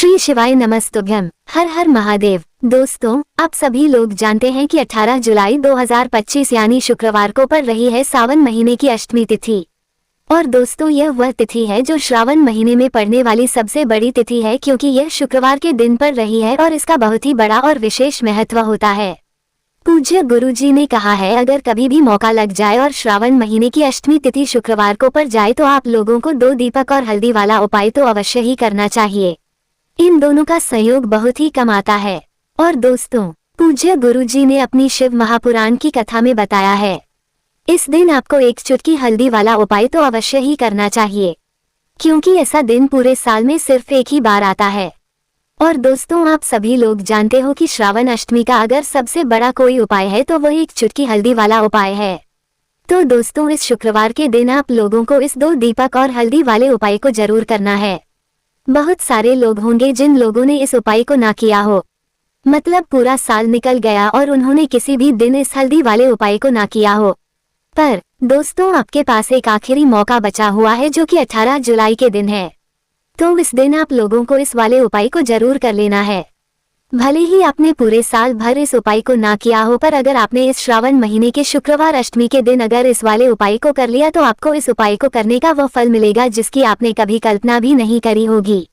श्री शिवाय नमस्तुभ्यम। हर हर महादेव। दोस्तों, आप सभी लोग जानते हैं कि 18 जुलाई 2025 यानी शुक्रवार को पड़ रही है सावन महीने की अष्टमी तिथि। और दोस्तों, यह वह तिथि है जो श्रावण महीने में पड़ने वाली सबसे बड़ी तिथि है, क्योंकि यह शुक्रवार के दिन पड़ रही है और इसका बहुत ही बड़ा और विशेष महत्व होता है। पूज्य गुरुजी ने कहा है, अगर कभी भी मौका लग जाए और श्रावण महीने की अष्टमी तिथि शुक्रवार को पड़ जाए तो आप लोगों को 2 दीपक और हल्दी वाला उपाय तो अवश्य ही करना चाहिए। इन दोनों का संयोग बहुत ही कम आता है। और दोस्तों, पूज्य गुरुजी ने अपनी शिव महापुराण की कथा में बताया है, इस दिन आपको 1 चुटकी हल्दी वाला उपाय तो अवश्य ही करना चाहिए, क्योंकि ऐसा दिन पूरे साल में सिर्फ एक ही बार आता है। और दोस्तों, आप सभी लोग जानते हो कि श्रावण अष्टमी का अगर सबसे बड़ा कोई उपाय है तो वह 1 चुटकी हल्दी वाला उपाय है। तो दोस्तों, इस शुक्रवार के दिन आप लोगों को इस 2 दीपक और हल्दी वाले उपाय को जरूर करना है। बहुत सारे लोग होंगे जिन लोगों ने इस उपाय को ना किया हो, मतलब पूरा साल निकल गया और उन्होंने किसी भी दिन इस हल्दी वाले उपाय को ना किया हो। पर दोस्तों, आपके पास एक आखिरी मौका बचा हुआ है जो कि 18 जुलाई के दिन है। तो इस दिन आप लोगों को इस वाले उपाय को जरूर कर लेना है। भले ही आपने पूरे साल भर इस उपाय को ना किया हो, पर अगर आपने इस श्रावण महीने के शुक्रवार अष्टमी के दिन अगर इस वाले उपाय को कर लिया तो आपको इस उपाय को करने का वह फल मिलेगा जिसकी आपने कभी कल्पना भी नहीं करी होगी।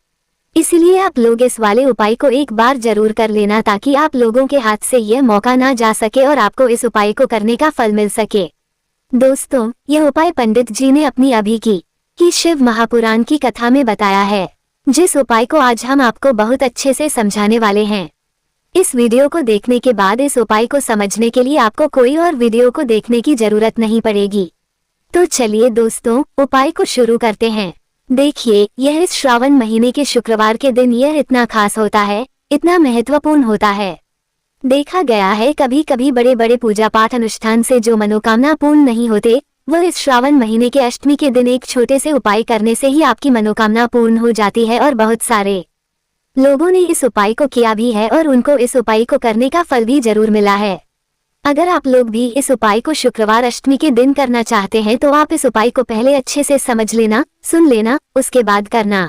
इसलिए आप लोग इस वाले उपाय को एक बार जरूर कर लेना, ताकि आप लोगों के हाथ से यह मौका ना जा सके और आपको इस उपाय को करने का फल मिल सके। दोस्तों, यह उपाय पंडित जी ने अपनी अभी की शिव महापुराण की कथा में बताया है, जिस उपाय को आज हम आपको बहुत अच्छे से समझाने वाले हैं। इस वीडियो को देखने के बाद इस उपाय को समझने के लिए आपको कोई और वीडियो को देखने की जरूरत नहीं पड़ेगी। तो चलिए दोस्तों, उपाय को शुरू करते हैं। देखिए, यह इस श्रावण महीने के शुक्रवार के दिन यह इतना खास होता है, इतना महत्वपूर्ण होता है। देखा गया है, कभी कभी बड़े बड़े पूजा पाठ अनुष्ठान से जो मनोकामना पूर्ण नहीं होते, वह इस श्रावण महीने के अष्टमी के दिन एक छोटे से उपाय करने से ही आपकी मनोकामना पूर्ण हो जाती है। और बहुत सारे लोगों ने इस उपाय को किया भी है और उनको इस उपाय को करने का फल भी जरूर मिला है। अगर आप लोग भी इस उपाय को शुक्रवार अष्टमी के दिन करना चाहते हैं तो आप इस उपाय को पहले अच्छे से समझ लेना, सुन लेना, उसके बाद करना।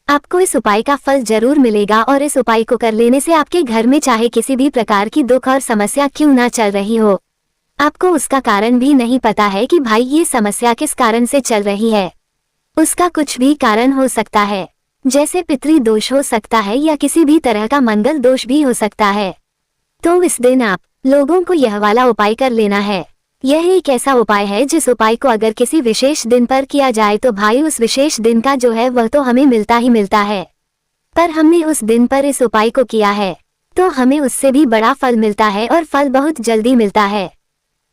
आपको इस उपाय का फल जरूर मिलेगा। और इस उपाय को कर लेने से आपके घर में चाहे किसी भी प्रकार की दुख और समस्या क्यों ना चल रही हो, आपको उसका कारण भी नहीं पता है कि भाई ये समस्या किस कारण से चल रही है। उसका कुछ भी कारण हो सकता है, जैसे पितृ दोष हो सकता है या किसी भी तरह का मंगल दोष भी हो सकता है। तो इस दिन आप लोगों को यह वाला उपाय कर लेना है। यह एक ऐसा उपाय है जिस उपाय को अगर किसी विशेष दिन पर किया जाए तो भाई उस विशेष दिन का जो है वह तो हमें मिलता ही मिलता है। पर हमने उस दिन पर इस उपाय को किया है तो हमें उससे भी बड़ा फल मिलता है, और फल बहुत जल्दी मिलता है,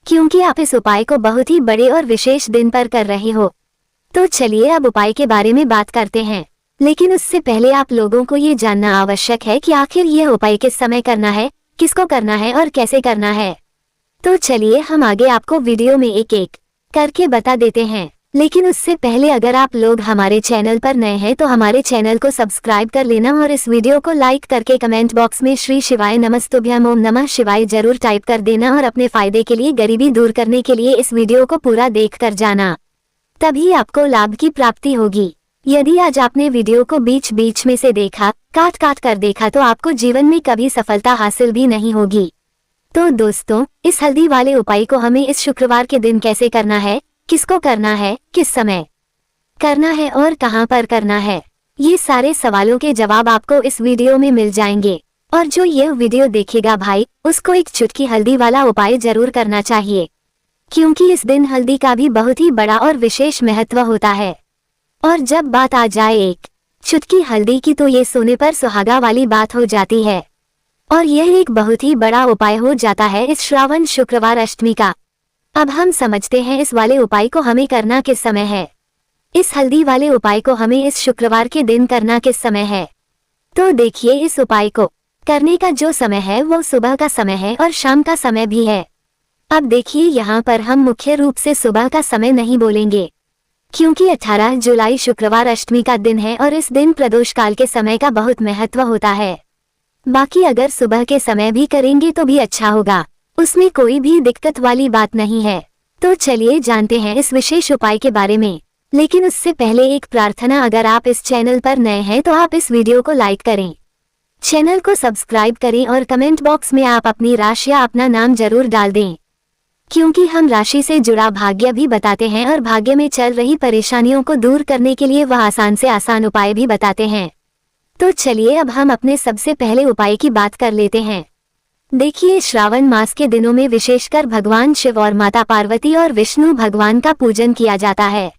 क्योंकि आप इस उपाय को बहुत ही बड़े और विशेष दिन पर कर रहे हो। तो चलिए अब उपाय के बारे में बात करते हैं, लेकिन उससे पहले आप लोगों को ये जानना आवश्यक है कि आखिर यह उपाय किस समय करना है, किसको करना है और कैसे करना है। तो चलिए हम आगे आपको वीडियो में एक एक करके बता देते हैं। लेकिन उससे पहले अगर आप लोग हमारे चैनल पर नए हैं तो हमारे चैनल को सब्सक्राइब कर लेना और इस वीडियो को लाइक करके कमेंट बॉक्स में श्री शिवाय नमस्तुभ्यम ओम नमः शिवाय जरूर टाइप कर देना। और अपने फायदे के लिए, गरीबी दूर करने के लिए इस वीडियो को पूरा देख कर जाना, तभी आपको लाभ की प्राप्ति होगी। यदि आज आपने वीडियो को बीच बीच में से देखा, काट काट कर देखा, तो आपको जीवन में कभी सफलता हासिल भी नहीं होगी। तो दोस्तों, इस हल्दी वाले उपाय को हमें इस शुक्रवार के दिन कैसे करना है, किसको करना है, किस समय करना है और कहां पर करना है, ये सारे सवालों के जवाब आपको इस वीडियो में मिल जाएंगे। और जो यह वीडियो देखेगा भाई, उसको 1 चुटकी हल्दी वाला उपाय जरूर करना चाहिए, क्योंकि इस दिन हल्दी का भी बहुत ही बड़ा और विशेष महत्व होता है। और जब बात आ जाए 1 चुटकी हल्दी की, तो ये सोने पर सुहागा वाली बात हो जाती है। और यह एक बहुत ही बड़ा उपाय हो जाता है इस श्रावण शुक्रवार अष्टमी का। अब हम समझते हैं इस वाले उपाय को हमें करना किस समय है। इस हल्दी वाले उपाय को हमें इस शुक्रवार के दिन करना किस समय है। तो देखिए, इस उपाय को करने का जो समय है वो सुबह का समय है और शाम का समय भी है। अब देखिए, यहाँ पर हम मुख्य रूप से सुबह का समय नहीं बोलेंगे, क्योंकि 18 जुलाई शुक्रवार अष्टमी का दिन है और इस दिन प्रदोष काल के समय का बहुत महत्व होता है। बाकी अगर सुबह के समय भी करेंगे तो भी अच्छा होगा, उसमें कोई भी दिक्कत वाली बात नहीं है। तो चलिए जानते हैं इस विशेष उपाय के बारे में। लेकिन उससे पहले एक प्रार्थना, अगर आप इस चैनल पर नए हैं तो आप इस वीडियो को लाइक करें, चैनल को सब्सक्राइब करें और कमेंट बॉक्स में आप अपनी राशि या अपना नाम जरूर डाल दें, क्योंकि हम राशि से जुड़ा भाग्य भी बताते हैं और भाग्य में चल रही परेशानियों को दूर करने के लिए वह आसान से आसान उपाय भी बताते हैं। तो चलिए अब हम अपने सबसे पहले उपाय की बात कर लेते हैं। देखिए, श्रावण मास के दिनों में विशेषकर भगवान शिव और माता पार्वती और विष्णु भगवान का पूजन किया जाता है।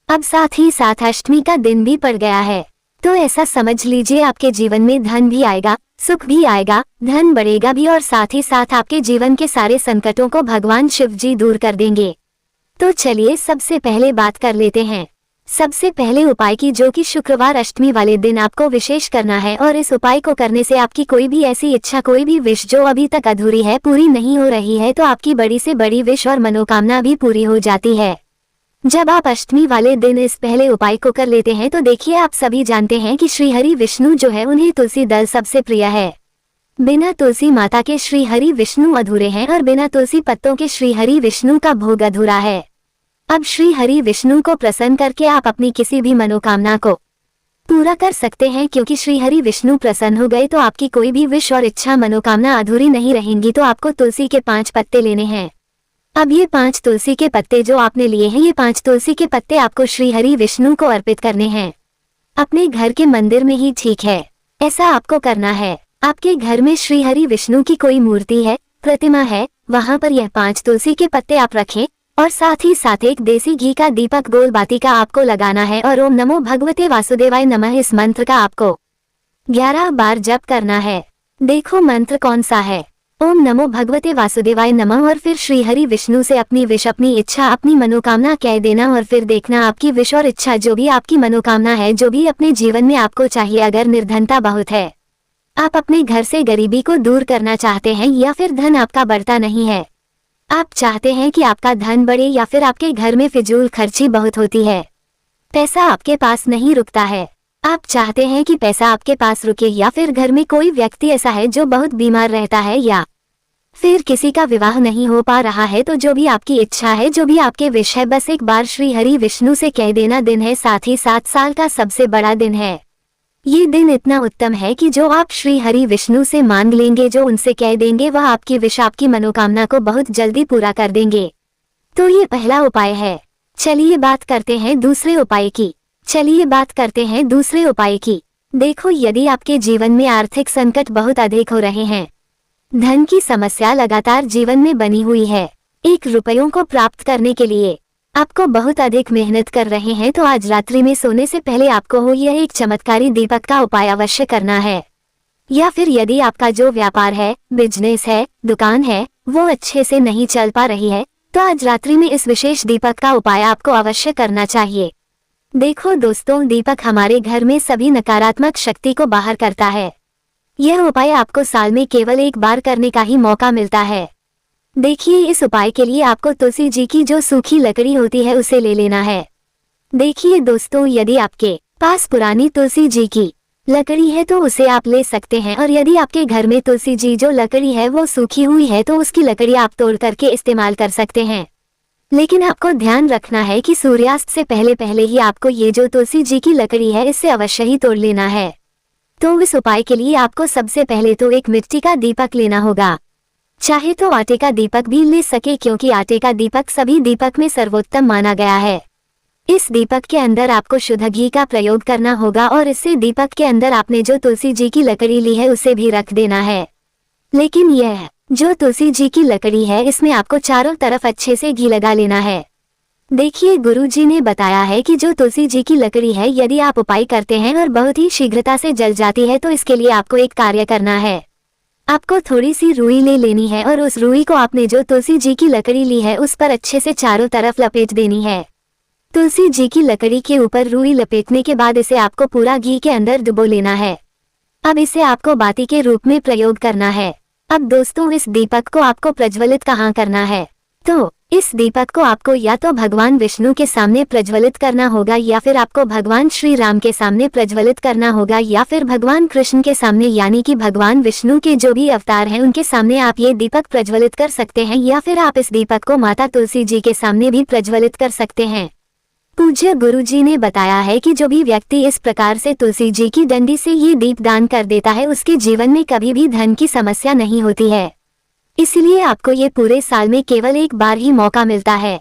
अब साथ ही साथ अष्टमी का दिन भी पड़ गया है, तो ऐसा समझ लीजिए आपके जीवन में धन भी आएगा, सुख भी आएगा, धन बढ़ेगा भी और साथ ही साथ आपके जीवन के सारे संकटों को भगवान शिव जी दूर कर देंगे। तो चलिए सबसे पहले बात कर लेते हैं सबसे पहले उपाय की, जो कि शुक्रवार अष्टमी वाले दिन आपको विशेष करना है। और इस उपाय को करने से आपकी कोई भी ऐसी इच्छा, कोई भी विश जो अभी तक अधूरी है, पूरी नहीं हो रही है, तो आपकी बड़ी से बड़ी विश और मनोकामना भी पूरी हो जाती है जब आप अष्टमी वाले दिन इस पहले उपाय को कर लेते हैं। तो देखिए, आप सभी जानते हैं कि श्री हरि विष्णु जो है उन्हें तुलसी दल सबसे प्रिय है। बिना तुलसी माता के श्री हरि विष्णु अधूरे हैं और बिना तुलसी पत्तों के श्री हरि विष्णु का भोग अधूरा है। अब श्री हरि विष्णु को प्रसन्न करके आप अपनी किसी भी मनोकामना को पूरा कर सकते हैं, क्योंकि श्री हरि विष्णु प्रसन्न हो गए तो आपकी कोई भी विश और इच्छा मनोकामना अधूरी नहीं रहेंगी। तो आपको तुलसी के 5 पत्ते लेने हैं। अब ये 5 तुलसी के पत्ते जो आपने लिए हैं, ये 5 तुलसी के पत्ते आपको श्री हरि विष्णु को अर्पित करने हैं, अपने घर के मंदिर में ही, ठीक है। ऐसा आपको करना है। आपके घर में श्री हरि विष्णु की कोई मूर्ति है, प्रतिमा है, वहां पर यह 5 तुलसी के पत्ते आप रखें और साथ ही साथ एक देसी घी का दीपक गोल बाती का आपको लगाना है और ओम नमो भगवते वासुदेवाय नमः इस मंत्र का आपको 11 बार जप करना है। देखो मंत्र कौन सा है, ओम नमो भगवते वासुदेवाय नमः। और फिर श्री हरि विष्णु से अपनी विश, अपनी इच्छा, अपनी मनोकामना कह देना और फिर देखना आपकी विश और इच्छा, जो भी आपकी मनोकामना है, जो भी अपने जीवन में आपको चाहिए। अगर निर्धनता बहुत है, आप अपने घर से गरीबी को दूर करना चाहते हैं, या फिर धन आपका बढ़ता नहीं है, आप चाहते हैं कि आपका धन बढ़े, या फिर आपके घर में फिजूल खर्ची बहुत होती है, पैसा आपके पास नहीं रुकता है, आप चाहते हैं कि पैसा आपके पास रुके, या फिर घर में कोई व्यक्ति ऐसा है जो बहुत बीमार रहता है, या फिर किसी का विवाह नहीं हो पा रहा है, तो जो भी आपकी इच्छा है, जो भी आपके विश है, बस एक बार श्री हरि विष्णु से कह देना। दिन है साथ ही 7 साल का सबसे बड़ा दिन है। ये दिन इतना उत्तम है कि जो आप श्री हरि विष्णु से मांग लेंगे, जो उनसे कह देंगे, वह आपकी विश, आपकी मनोकामना को बहुत जल्दी पूरा कर देंगे। तो ये पहला उपाय है। चलिए बात करते हैं दूसरे उपाय की। देखो, यदि आपके जीवन में आर्थिक संकट बहुत अधिक हो रहे हैं, धन की समस्या लगातार जीवन में बनी हुई है, 1 रुपयों को प्राप्त करने के लिए आपको बहुत अधिक मेहनत कर रहे हैं, तो आज रात्रि में सोने से पहले आपको हो यह एक चमत्कारी दीपक का उपाय अवश्य करना है। या फिर यदि आपका जो व्यापार है, बिजनेस है, दुकान है, वो अच्छे से नहीं चल पा रही है, तो आज रात्रि में इस विशेष दीपक का उपाय आपको अवश्य करना चाहिए। देखो दोस्तों, दीपक हमारे घर में सभी नकारात्मक शक्ति को बाहर करता है। यह उपाय आपको साल में केवल 1 बार करने का ही मौका मिलता है। देखिए, इस उपाय के लिए आपको तुलसी जी की जो सूखी लकड़ी होती है उसे ले लेना है। देखिए दोस्तों, यदि आपके पास पुरानी तुलसी जी की लकड़ी है तो उसे आप ले सकते हैं, और यदि आपके घर में तुलसी जी जो लकड़ी है वो सूखी हुई है तो उसकी लकड़ी आप तोड़ करके इस्तेमाल कर सकते हैं। लेकिन आपको ध्यान रखना है कि सूर्यास्त से पहले ही आपको ये जो तुलसी जी की लकड़ी है इससे अवश्य ही तोड़ लेना है। तो इस उपाय के लिए आपको सबसे पहले तो एक मिट्टी का दीपक लेना होगा, चाहे तो आटे का दीपक भी ले सके, क्योंकि आटे का दीपक सभी दीपक में सर्वोत्तम माना गया है। इस दीपक के अंदर आपको शुद्ध घी का प्रयोग करना होगा और इससे दीपक के अंदर आपने जो तुलसी जी की लकड़ी ली है उसे भी रख देना है। लेकिन यह जो तुलसी जी की लकड़ी है, इसमें आपको चारों तरफ अच्छे से घी लगा लेना है। देखिए, गुरु जी ने बताया है कि जो तुलसी जी की लकड़ी है, यदि आप उपाय करते हैं और बहुत ही शीघ्रता से जल जाती है, तो इसके लिए आपको एक कार्य करना है। आपको थोड़ी सी रुई ले लेनी है और उस रुई को आपने जो तुलसी जी की लकड़ी ली है उस पर अच्छे से चारों तरफ लपेट देनी है। तुलसी जी की लकड़ी के ऊपर रुई लपेटने के बाद इसे आपको पूरा घी के अंदर डुबो लेना है। अब इसे आपको बाती के रूप में प्रयोग करना है। अब दोस्तों, इस दीपक को आपको प्रज्वलित कहाँ करना है? तो इस दीपक को आपको या तो भगवान विष्णु के सामने प्रज्वलित करना होगा, या फिर आपको भगवान श्री राम के सामने प्रज्वलित करना होगा, या फिर भगवान कृष्ण के सामने, यानी कि भगवान विष्णु के जो भी अवतार हैं उनके सामने आप ये दीपक प्रज्वलित कर सकते हैं। या फिर आप इस दीपक को माता तुलसी जी के सामने भी प्रज्वलित कर सकते हैं। पूज्य गुरुजी ने बताया है कि जो भी व्यक्ति इस प्रकार से तुलसी जी की डंडी से ये दीप दान कर देता है उसके जीवन में कभी भी धन की समस्या नहीं होती है। इसलिए आपको ये पूरे साल में केवल एक बार ही मौका मिलता है।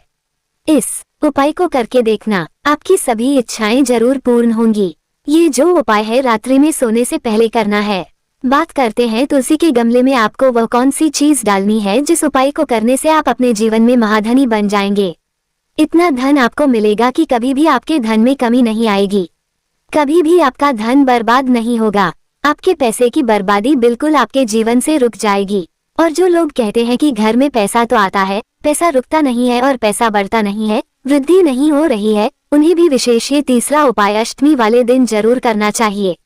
इस उपाय को करके देखना, आपकी सभी इच्छाएं जरूर पूर्ण होंगी। ये जो उपाय है रात्रि में सोने से पहले करना है। बात करते हैं तुलसी के गमले में आपको वह कौन सी चीज डालनी है जिस उपाय को करने से आप अपने जीवन में महाधनी बन जाएंगे। इतना धन आपको मिलेगा कि कभी भी आपके धन में कमी नहीं आएगी, कभी भी आपका धन बर्बाद नहीं होगा। आपके पैसे की बर्बादी बिल्कुल आपके जीवन से रुक जाएगी। और जो लोग कहते हैं कि घर में पैसा तो आता है, पैसा रुकता नहीं है और पैसा बढ़ता नहीं है, वृद्धि नहीं हो रही है, उन्हें भी विशेष ये तीसरा उपाय अष्टमी वाले दिन जरूर करना चाहिए।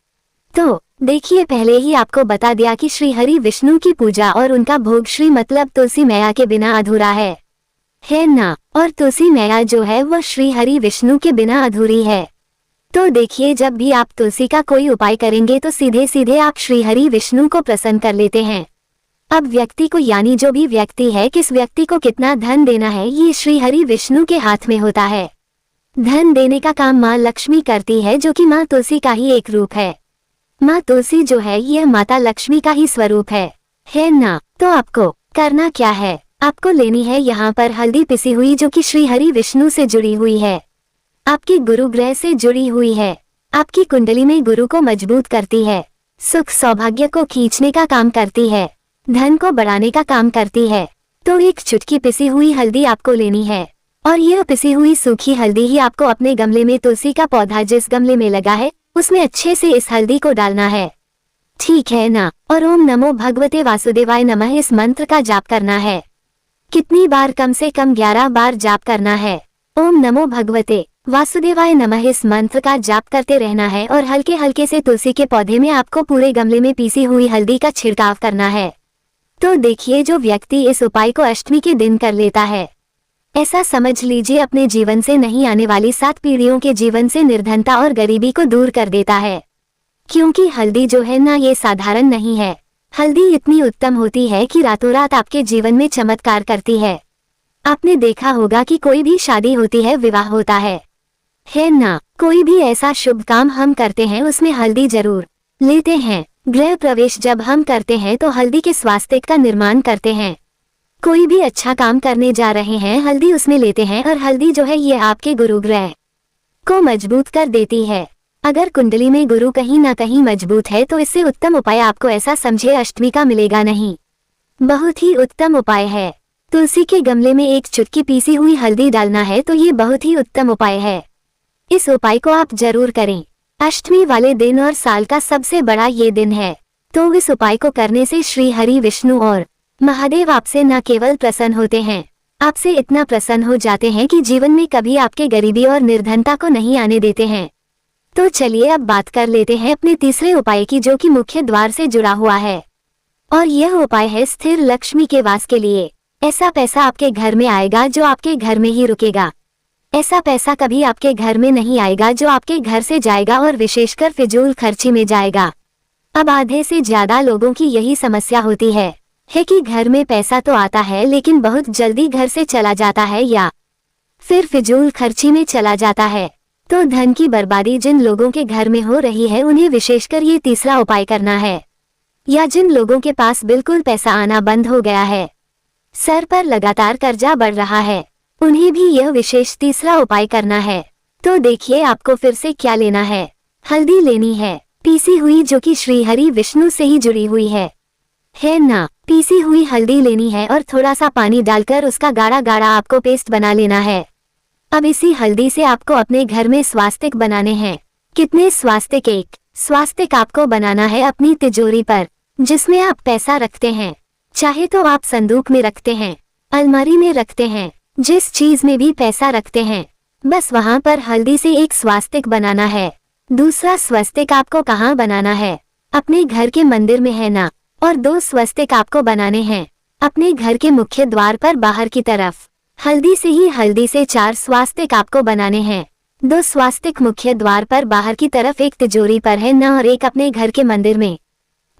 तो देखिए, पहले ही आपको बता दिया कि श्री हरि विष्णु की पूजा और उनका भोग श्री मतलब तुलसी मैया के बिना अधूरा है ना। और तुलसी मैया जो है वह श्री हरि विष्णु के बिना अधूरी है। तो देखिए, जब भी आप तुलसी का कोई उपाय करेंगे तो सीधे सीधे आप श्री हरि विष्णु को प्रसन्न कर लेते हैं। अब व्यक्ति को, यानी जो भी व्यक्ति है, किस व्यक्ति को कितना धन देना है ये श्री हरि विष्णु के हाथ में होता है। धन देने का काम माँ लक्ष्मी करती है, जो कि माँ तुलसी का ही एक रूप है। माँ तुलसी जो है यह माता लक्ष्मी का ही स्वरूप है ना। तो आपको करना क्या है, आपको लेनी है यहाँ पर हल्दी पिसी हुई, जो कि श्री हरि विष्णु से जुड़ी हुई है, आपके गुरु ग्रह से जुड़ी हुई है, आपकी कुंडली में गुरु को मजबूत करती है, सुख सौभाग्य को खींचने का काम करती है, धन को बढ़ाने का काम करती है। तो एक चुटकी पिसी हुई हल्दी आपको लेनी है और यह पिसी हुई सूखी हल्दी ही आपको अपने गमले में, तुलसी का पौधा जिस गमले में लगा है उसमें अच्छे से इस हल्दी को डालना है, ठीक है ना। और ओम नमो भगवते वासुदेवाय नमः इस मंत्र का जाप करना है। कितनी बार, कम से कम 11 बार जाप करना है। ओम नमो भगवते वासुदेवाय नमः इस मंत्र का जाप करते रहना है और हल्के हल्के से तुलसी के पौधे में आपको पूरे गमले में पीसी हुई हल्दी का छिड़काव करना है। तो देखिए, जो व्यक्ति इस उपाय को अष्टमी के दिन कर लेता है, ऐसा समझ लीजिए अपने जीवन से नहीं आने वाली 7 पीढ़ियों के जीवन से निर्धनता और गरीबी को दूर कर देता है। क्योंकि हल्दी जो है ना, ये साधारण नहीं है। हल्दी इतनी उत्तम होती है कि रातों रात आपके जीवन में चमत्कार करती है। आपने देखा होगा कि कोई भी शादी होती है, विवाह होता है ना। कोई भी ऐसा शुभ काम हम करते हैं उसमें हल्दी जरूर लेते हैं। गृह प्रवेश जब हम करते हैं तो हल्दी के स्वास्तिक का निर्माण करते हैं। कोई भी अच्छा काम करने जा रहे हैं, हल्दी उसमें लेते हैं। और हल्दी जो है ये आपके गुरु ग्रह को मजबूत कर देती है। अगर कुंडली में गुरु कहीं ना कहीं मजबूत है तो इससे उत्तम उपाय आपको ऐसा समझे अष्टमी का मिलेगा नहीं। बहुत ही उत्तम उपाय है। तुलसी के गमले में एक चुटकी पीसी हुई हल्दी डालना है, तो ये बहुत ही उत्तम उपाय है। इस उपाय को आप जरूर करें अष्टमी वाले दिन, और साल का सबसे बड़ा ये दिन है। तो इस उपाय को करने से श्री हरि विष्णु और महादेव आपसे न केवल प्रसन्न होते हैं, आपसे इतना प्रसन्न हो जाते हैं कि जीवन में कभी आपके गरीबी और निर्धनता को नहीं आने देते हैं। तो चलिए अब बात कर लेते हैं अपने तीसरे उपाय की, जो कि मुख्य द्वार से जुड़ा हुआ है। और यह उपाय है स्थिर लक्ष्मी के वास के लिए। ऐसा पैसा आपके घर में आएगा जो आपके घर में ही रुकेगा। ऐसा पैसा कभी आपके घर में नहीं आएगा जो आपके घर से जाएगा और विशेषकर फिजूल खर्ची में जाएगा। अब आधे से ज्यादा लोगों की यही समस्या होती है कि घर में पैसा तो आता है लेकिन बहुत जल्दी घर से चला जाता है या फिर फिजूल खर्ची में चला जाता है। तो धन की बर्बादी जिन लोगों के घर में हो रही है उन्हें विशेषकर ये तीसरा उपाय करना है। या जिन लोगों के पास बिल्कुल पैसा आना बंद हो गया है, सर पर लगातार कर्जा बढ़ रहा है, उन्हें भी यह विशेष तीसरा उपाय करना है। तो देखिए आपको फिर से क्या लेना है। हल्दी लेनी है पीसी हुई, जो कि श्री हरि विष्णु से ही जुड़ी हुई है ना। पीसी हुई हल्दी लेनी है और थोड़ा सा पानी डालकर उसका गाढ़ा गाढ़ा आपको पेस्ट बना लेना है। अब इसी हल्दी से आपको अपने घर में स्वास्तिक बनाने हैं। कितने स्वास्तिक? एक स्वास्तिक आपको बनाना है अपनी तिजोरी पर, जिसमें आप पैसा रखते हैं। चाहे तो आप संदूक में रखते हैं, अलमारी में रखते हैं, जिस चीज में भी पैसा रखते हैं, बस वहां पर हल्दी से एक स्वास्तिक बनाना है। दूसरा स्वस्तिक आपको कहाँ बनाना है? अपने घर के मंदिर में है ना। और 2 स्वस्तिक आपको बनाने हैं अपने घर के मुख्य द्वार पर बाहर की तरफ। हल्दी से 4 स्वास्तिक आपको बनाने हैं। 2 स्वास्तिक मुख्य द्वार पर बाहर की तरफ, एक तिजोरी पर है ना, और एक अपने घर के मंदिर में।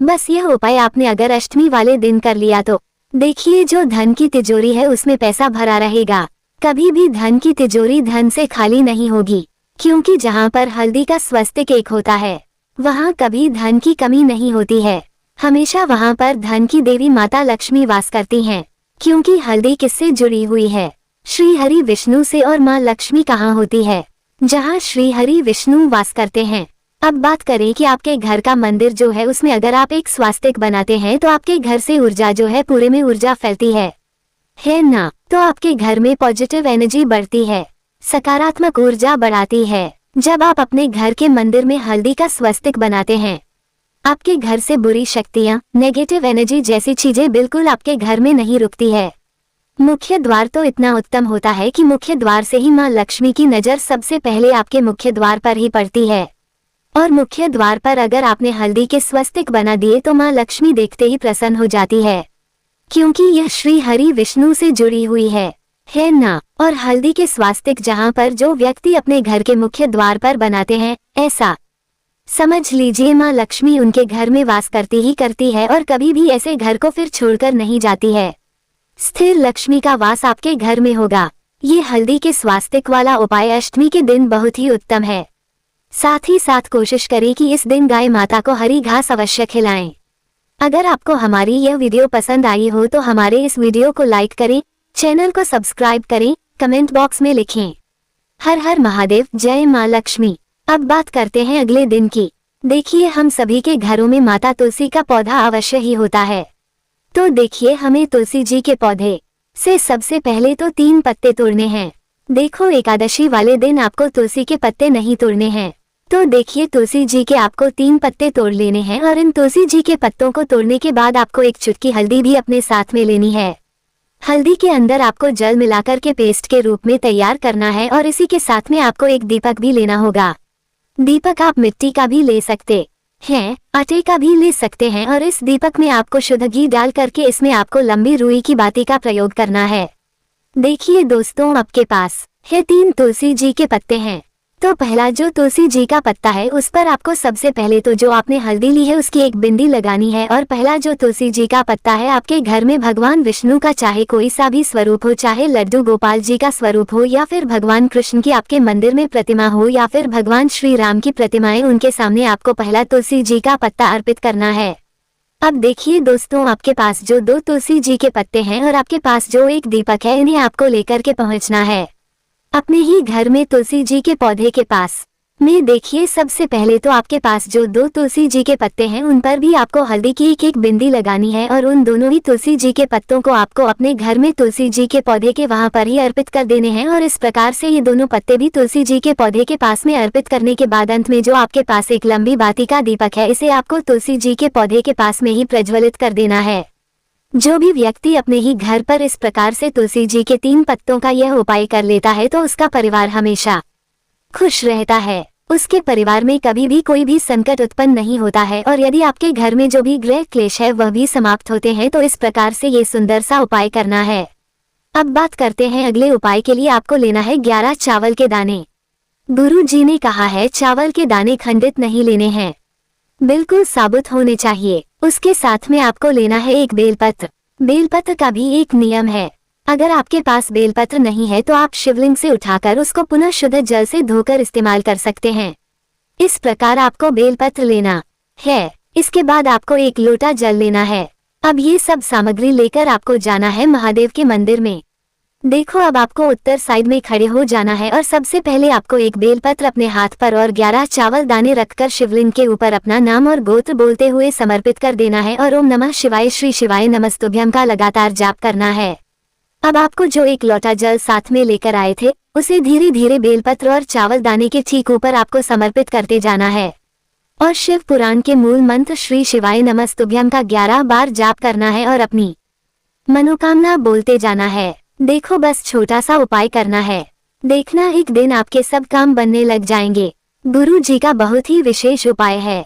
बस यह उपाय आपने अगर अष्टमी वाले दिन कर लिया तो देखिए जो धन की तिजोरी है उसमें पैसा भरा रहेगा। कभी भी धन की तिजोरी धन से खाली नहीं होगी, क्योंकि जहाँ पर हल्दी का स्वस्तिक एक होता है वहाँ कभी धन की कमी नहीं होती है। हमेशा वहाँ पर धन की देवी माता लक्ष्मी वास करती हैं, क्योंकि हल्दी किससे जुड़ी हुई है? श्री हरि विष्णु से। और माँ लक्ष्मी कहाँ होती है? जहाँ श्री हरि विष्णु वास करते हैं। अब बात करें कि आपके घर का मंदिर जो है उसमें अगर आप एक स्वास्तिक बनाते हैं तो आपके घर से ऊर्जा जो है पूरे में ऊर्जा फैलती है ना? तो आपके घर में पॉजिटिव एनर्जी बढ़ती है, सकारात्मक ऊर्जा बढ़ाती है। जब आप अपने घर के मंदिर में हल्दी का स्वस्तिक बनाते हैं, आपके घर से बुरी शक्तियां, नेगेटिव एनर्जी जैसी चीजें बिल्कुल आपके घर में नहीं रुकती है। मुख्य द्वार तो इतना उत्तम होता है कि मुख्य द्वार से ही माँ लक्ष्मी की नजर सबसे पहले आपके मुख्य द्वार पर ही पड़ती है। और मुख्य द्वार पर अगर आपने हल्दी के स्वस्तिक बना दिए तो माँ लक्ष्मी देखते ही प्रसन्न हो जाती है, क्योंकि यह श्री हरि विष्णु से जुड़ी हुई है ना? और हल्दी के स्वास्तिक जहाँ पर जो व्यक्ति अपने घर के मुख्य द्वार पर बनाते हैं, ऐसा समझ लीजिए माँ लक्ष्मी उनके घर में वास करती ही करती है और कभी भी ऐसे घर को फिर छोड़कर नहीं जाती है। स्थिर लक्ष्मी का वास आपके घर में होगा। ये हल्दी के स्वास्तिक वाला उपाय अष्टमी के दिन बहुत ही उत्तम है। साथ ही साथ कोशिश करें कि इस दिन गाय माता को हरी घास अवश्य खिलाएं। अगर आपको हमारी यह वीडियो पसंद आई हो तो हमारे इस वीडियो को लाइक करें, चैनल को सब्सक्राइब करें, कमेंट बॉक्स में लिखें हर हर महादेव, जय माँ लक्ष्मी। अब बात करते हैं अगले दिन की। देखिए, हम सभी के घरों में माता तुलसी का पौधा अवश्य ही होता है। तो देखिए, हमें तुलसी जी के पौधे से सबसे पहले तो 3 पत्ते तोड़ने हैं। देखो, एकादशी वाले दिन आपको तुलसी के पत्ते नहीं तोड़ने हैं। तो देखिए, तुलसी जी के आपको 3 पत्ते तोड़ लेने हैं और इन तुलसी जी के पत्तों को तोड़ने के बाद आपको एक चुटकी हल्दी भी अपने साथ में लेनी है। हल्दी के अंदर आपको जल मिलाकर के पेस्ट के रूप में तैयार करना है और इसी के साथ में आपको एक दीपक भी लेना होगा। दीपक आप मिट्टी का भी ले सकते हैं, आटे का भी ले सकते हैं और इस दीपक में आपको शुद्ध घी डाल करके इसमें आपको लंबी रुई की बाती का प्रयोग करना है। देखिए दोस्तों, आपके पास है 3 तुलसी जी के पत्ते हैं। तो पहला जो तुलसी जी का पत्ता है उस पर आपको सबसे पहले तो जो आपने हल्दी ली है उसकी एक बिंदी लगानी है। और पहला जो तुलसी जी का पत्ता है, आपके घर में भगवान विष्णु का चाहे कोई सा भी स्वरूप हो, चाहे लड्डू गोपाल जी का स्वरूप हो या फिर भगवान कृष्ण की आपके मंदिर में प्रतिमा हो या फिर भगवान श्री राम की प्रतिमाएं, उनके सामने आपको पहला तुलसी जी का पत्ता अर्पित करना है। अब देखिए दोस्तों, आपके पास जो 2 तुलसी जी के पत्ते हैं और आपके पास जो एक दीपक है, इन्हें आपको लेकर के पहुंचना है अपने ही घर में तुलसी जी के पौधे के पास में। देखिए, सबसे पहले तो आपके पास जो 2 तुलसी जी के पत्ते हैं उन पर भी आपको हल्दी की एक बिंदी लगानी है और उन दोनों ही तुलसी जी के पत्तों को आपको अपने घर में तुलसी जी के पौधे के वहां पर ही अर्पित कर देने हैं। और इस प्रकार से ये दोनों पत्ते भी तुलसी जी के पौधे के पास में अर्पित करने के बाद अंत में जो आपके पास एक लंबी बाती का दीपक है, इसे आपको तुलसी जी के पौधे के पास में ही प्रज्वलित कर देना है। जो भी व्यक्ति अपने ही घर पर इस प्रकार से तुलसी जी के 3 पत्तों का यह उपाय कर लेता है तो उसका परिवार हमेशा खुश रहता है। उसके परिवार में कभी भी कोई भी संकट उत्पन्न नहीं होता है और यदि आपके घर में जो भी ग्रह क्लेश है वह भी समाप्त होते हैं। तो इस प्रकार से ये सुंदर सा उपाय करना है। अब बात करते हैं अगले उपाय के लिए। आपको लेना है 11 चावल के दाने। गुरु जी ने कहा है चावल के दाने खंडित नहीं लेने हैं, बिल्कुल साबुत होने चाहिए। उसके साथ में आपको लेना है एक बेलपत्र। बेलपत्र का भी एक नियम है, अगर आपके पास बेलपत्र नहीं है तो आप शिवलिंग से उठाकर उसको पुनः शुद्ध जल से धोकर इस्तेमाल कर सकते हैं। इस प्रकार आपको बेलपत्र लेना है। इसके बाद आपको एक लोटा जल लेना है। अब ये सब सामग्री लेकर आपको जाना है महादेव के मंदिर में। देखो, अब आपको उत्तर साइड में खड़े हो जाना है और सबसे पहले आपको एक बेलपत्र अपने हाथ पर और 11 चावल दाने रखकर शिवलिंग के ऊपर अपना नाम और गोत्र बोलते हुए समर्पित कर देना है और ओम नमः शिवाय श्री शिवाय नमस्तुभ्यम का लगातार जाप करना है। अब आपको जो एक लोटा जल साथ में लेकर आए थे उसे धीरे धीरे बेलपत्र और चावल दाने के ठीक ऊपर आपको समर्पित करते जाना है और शिव पुराण के मूल मंत्र श्री शिवाय नमस्तुभ्यम का 11 बार जाप करना है और अपनी मनोकामना बोलते जाना है। देखो, बस छोटा सा उपाय करना है, देखना एक दिन आपके सब काम बनने लग जाएंगे। गुरु जी का बहुत ही विशेष उपाय है।